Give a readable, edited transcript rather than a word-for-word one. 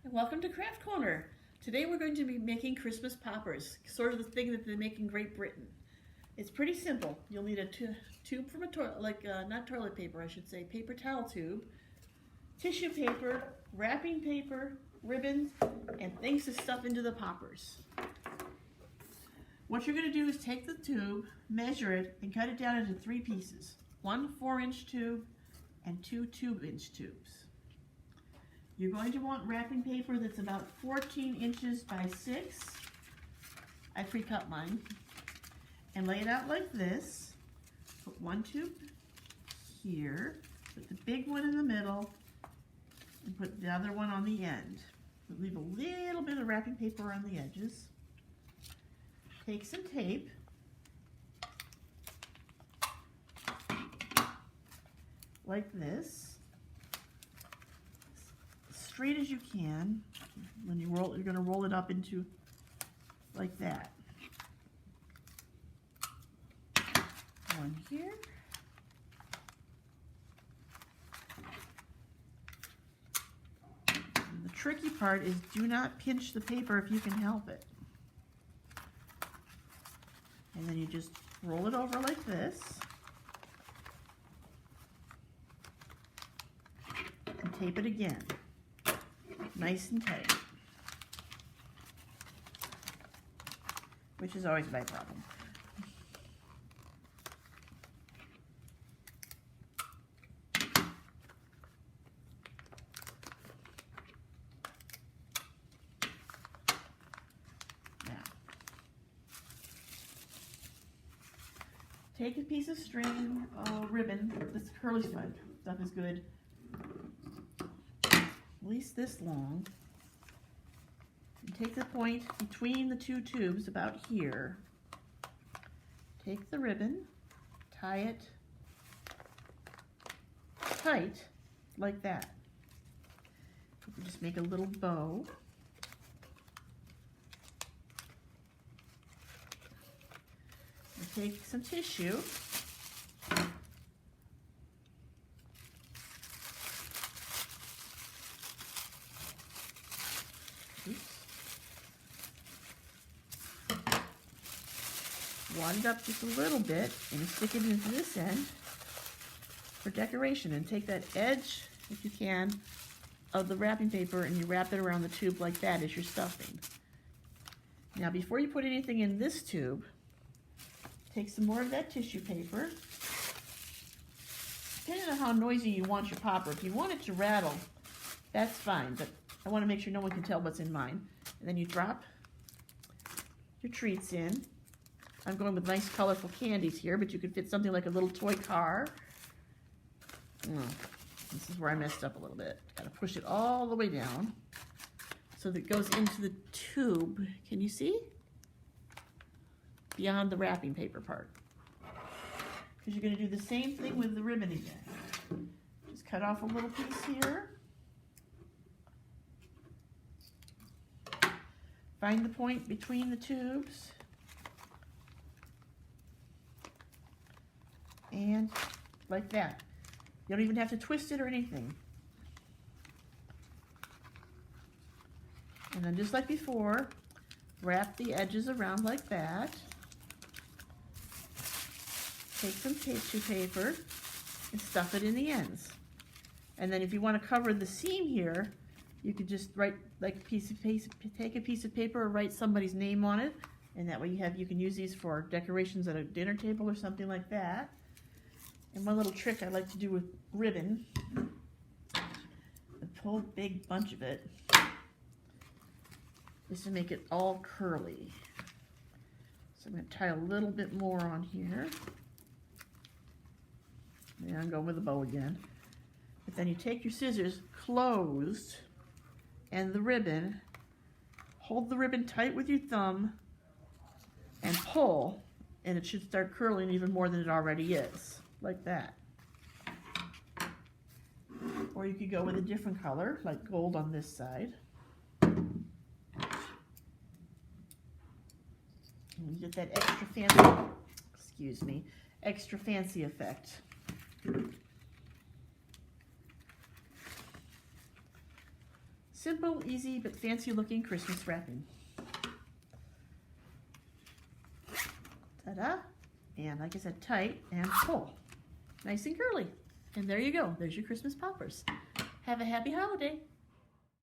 And welcome to Craft Corner. Today we're going to be making Christmas poppers, sort of the thing that they make in Great Britain. It's pretty simple. You'll need a tube from a toilet, not toilet paper, I should say, paper towel tube, tissue paper, wrapping paper, ribbons, and things to stuff into the poppers. What you're going to do is take the tube, measure it, and cut it down into 3 pieces. 1 4-inch tube and 2 2-inch tubes. You're going to want wrapping paper that's about 14 inches by 6. I pre-cut mine. And lay it out like this. Put 1 tube here, put the big one in the middle, and put the other one on the end. Leave a little bit of wrapping paper on the edges. Take some tape. Like this. Straight as you can. When you roll, you're going to roll it up into like that. One here. And the tricky part is do not pinch the paper if you can help it. And then you just roll it over like this. And tape it again. Nice and tight. Which is always my problem. Now, take a piece of string, ribbon. This curly stuff is good. At least this long. And take the point between the 2 tubes about here. Take the ribbon, tie it tight like that. Just make a little bow. And take some tissue. Wad it up just a little bit and stick it into this end for decoration. And take that edge, if you can, of the wrapping paper and you wrap it around the tube like that as you're stuffing. Now before you put anything in this tube, take some more of that tissue paper. Depending on how noisy you want your popper, if you want it to rattle, that's fine, but I want to make sure no one can tell what's in mine. And then you drop your treats in. I'm going with nice colorful candies here, but you could fit something like a little toy car. This is where I messed up a little bit. Got to push it all the way down so that it goes into the tube. Can you see? Beyond the wrapping paper part. Because you're going to do the same thing with the ribbon again. Just cut off a little piece here. Find the point between the tubes. And like that. You don't even have to twist it or anything. And then just like before, wrap the edges around like that. Take some tissue paper and stuff it in the ends. And then if you want to cover the seam here, you could just write like take a piece of paper or write somebody's name on it. And that way you can use these for decorations at a dinner table or something like that. And one little trick I like to do with ribbon, a whole big bunch of it, is to make it all curly. So I'm going to tie a little bit more on here. Yeah, I'm going with the bow again. But then you take your scissors closed and the ribbon, hold the ribbon tight with your thumb and pull, and it should start curling even more than it already is. Like that. Or you could go with a different color, like gold on this side. And you get that extra fancy effect. Simple, easy, but fancy looking Christmas wrapping. Ta-da! And like I said, tight and full. Nice and curly. And there you go. There's your Christmas poppers. Have a happy holiday.